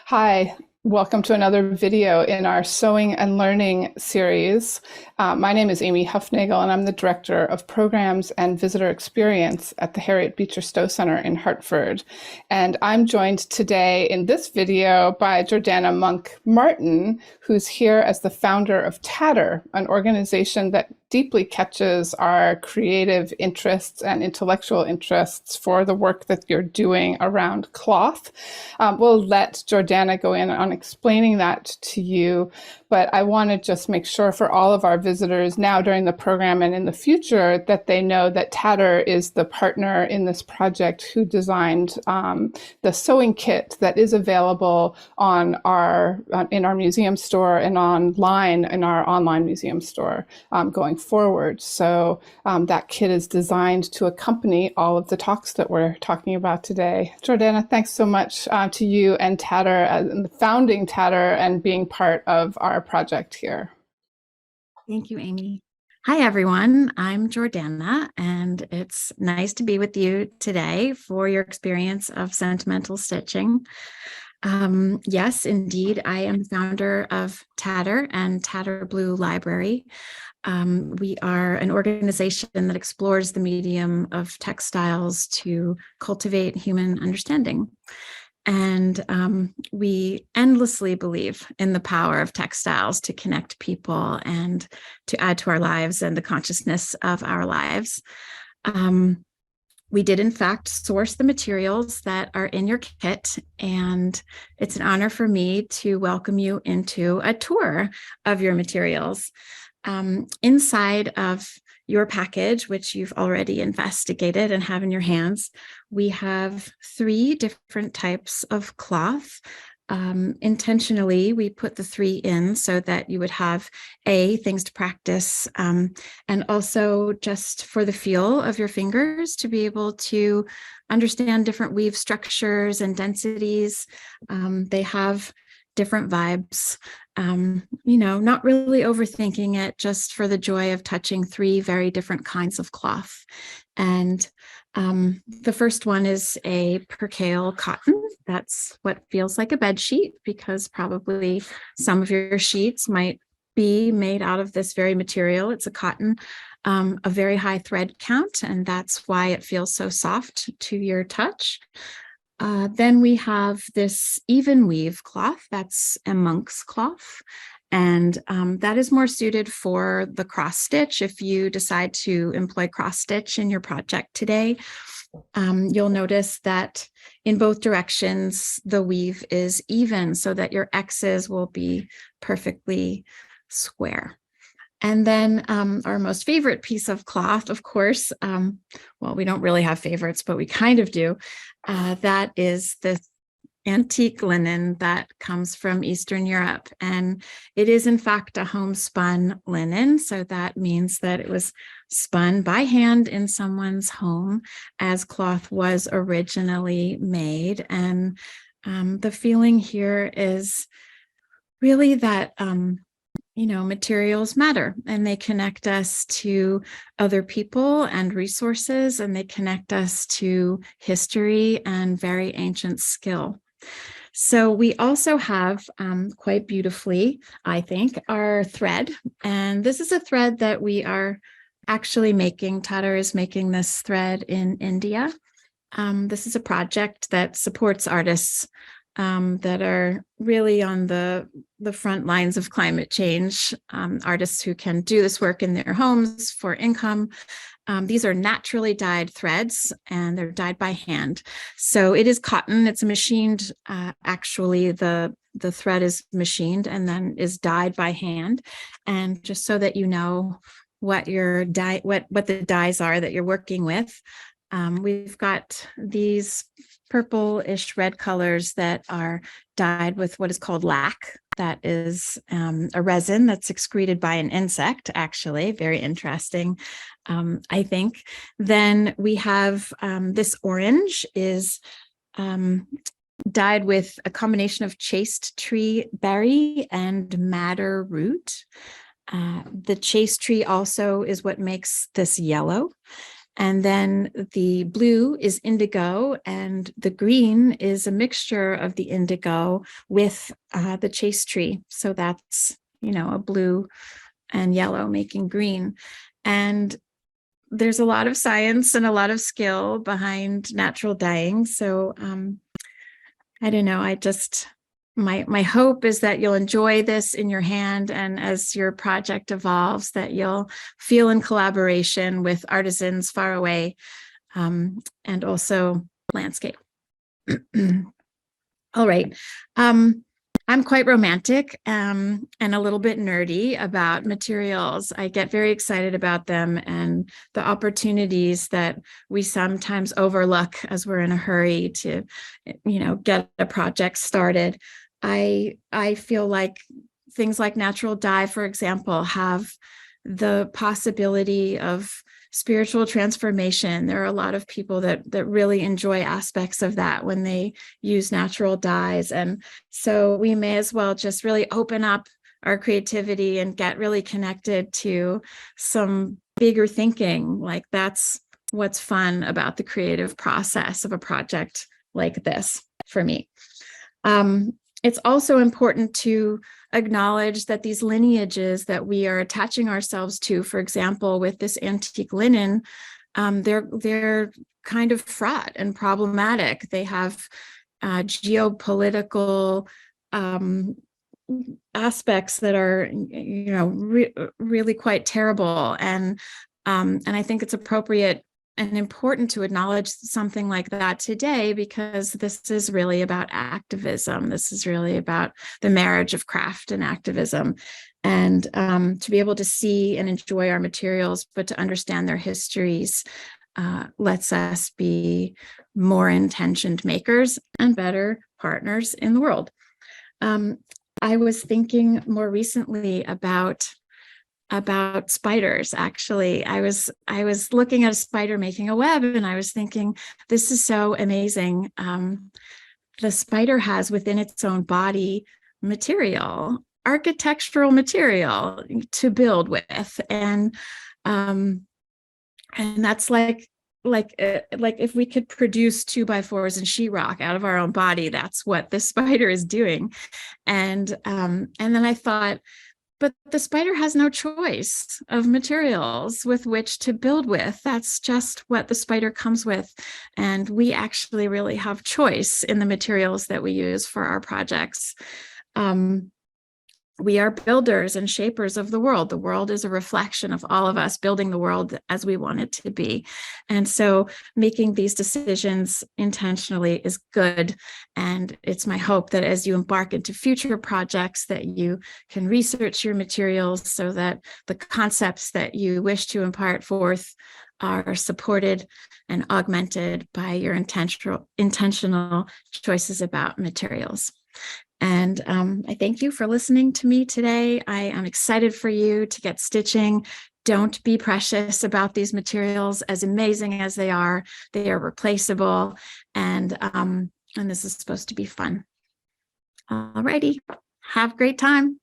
Hi, welcome to another video in our Sewing and Learning series. My name is Amy Huffnagel, and I'm the Director of Programs and Visitor Experience at the Harriet Beecher Stowe Center in Hartford. And I'm joined today in this video by Jordana Munk Martin, who's here as the founder of Tatter, an organization that deeply catches our creative interests and intellectual interests for the work that you're doing around cloth. We'll let Jordana go in on explaining that to you, but I want to just make sure for all of our visitors now during the program and in the future that they know that Tatter is the partner in this project who designed the sewing kit that is available on in our museum store and online in our online museum store going forward. So that kit is designed to accompany all of the talks that we're talking about today. Jordana, thanks so much to you and Tatter, and founding Tatter and being part of our project here. Thank you, Amy. Hi, everyone. I'm Jordana, and it's nice to be with you today for your experience of sentimental stitching. Yes, indeed, I am the founder of Tatter and Tatter Blue Library. We are an organization that explores the medium of textiles to cultivate human understanding. And we endlessly believe in the power of textiles to connect people and to add to our lives and the consciousness of our lives. We did, in fact, source the materials that are in your kit, and it's an honor for me to welcome you into a tour of your materials. Inside of your package, which you've already investigated and have in your hands, we have 3 different types of cloth. Intentionally, we put the 3 in so that you would have things to practice, and also just for the feel of your fingers to be able to understand different weave structures and densities. They have different vibes, not really overthinking it, just for the joy of touching 3 very different kinds of cloth. And the first one is a percale cotton. That's what feels like a bed sheet, because probably some of your sheets might be made out of this very material. It's a cotton, a very high thread count, and that's why it feels so soft to your touch. Then we have this even weave cloth, that's a monk's cloth, and that is more suited for the cross stitch. If you decide to employ cross stitch in your project today, you'll notice that in both directions, the weave is even so that your X's will be perfectly square. And then our most favorite piece of cloth, of course, well, we don't really have favorites, but we kind of do. That is this antique linen that comes from Eastern Europe. And it is, in fact, a homespun linen. So that means that it was spun by hand in someone's home as cloth was originally made. And the feeling here is really that materials matter, and they connect us to other people and resources, and they connect us to history and very ancient skill. So we also have, quite beautifully, I think, our thread. And this is a thread that we are actually making. Tatter is making this thread in India. This is a project that supports artists that are really on the front lines of climate change, artists who can do this work in their homes for income. These are naturally dyed threads, and they're dyed by hand. So it is cotton. It's machined. Actually, the thread is machined and then is dyed by hand. And just so that you know what the dyes are that you're working with, we've got these purple-ish red colors that are dyed with what is called lac. That is a resin that's excreted by an insect, actually. Very interesting, I think. Then we have this orange is dyed with a combination of chaste tree berry and madder root. The chaste tree also is what makes this yellow. And then the blue is indigo, and the green is a mixture of the indigo with the chase tree. So that's, a blue and yellow making green. And there's a lot of science and a lot of skill behind natural dyeing. So I don't know, my hope is that you'll enjoy this in your hand, and as your project evolves, that you'll feel in collaboration with artisans far away, and also landscape. All right. I'm quite romantic and a little bit nerdy about materials. I get very excited about them and the opportunities that we sometimes overlook as we're in a hurry to, get a project started. I feel like things like natural dye, for example, have the possibility of spiritual transformation. There are a lot of people that really enjoy aspects of that when they use natural dyes. And so we may as well just really open up our creativity and get really connected to some bigger thinking. Like, that's what's fun about the creative process of a project like this for me. It's also important to acknowledge that these lineages that we are attaching ourselves to, for example, with this antique linen, they're kind of fraught and problematic. They have geopolitical aspects that are, really quite terrible. And I think it's appropriate and important to acknowledge something like that today, because this is really about activism. This is really about the marriage of craft and activism. And to be able to see and enjoy our materials, but to understand their histories, lets us be more intentioned makers and better partners in the world. I was thinking more recently about spiders. Actually, I was looking at a spider making a web, and I was thinking, this is so amazing. The spider has within its own body material, architectural material to build with, and that's like if we could produce 2x4s and sheetrock out of our own body, that's what the spider is doing. And then I thought, but the spider has no choice of materials with which to build with. That's just what the spider comes with. And we actually really have choice in the materials that we use for our projects. We are builders and shapers of the world. The world is a reflection of all of us building the world as we want it to be. And so making these decisions intentionally is good. And it's my hope that as you embark into future projects, that you can research your materials so that the concepts that you wish to impart forth are supported and augmented by your intentional choices about materials. And I thank you for listening to me today. I am excited for you to get stitching. Don't be precious about these materials. As amazing as they are replaceable. And this is supposed to be fun. All righty. Have a great time.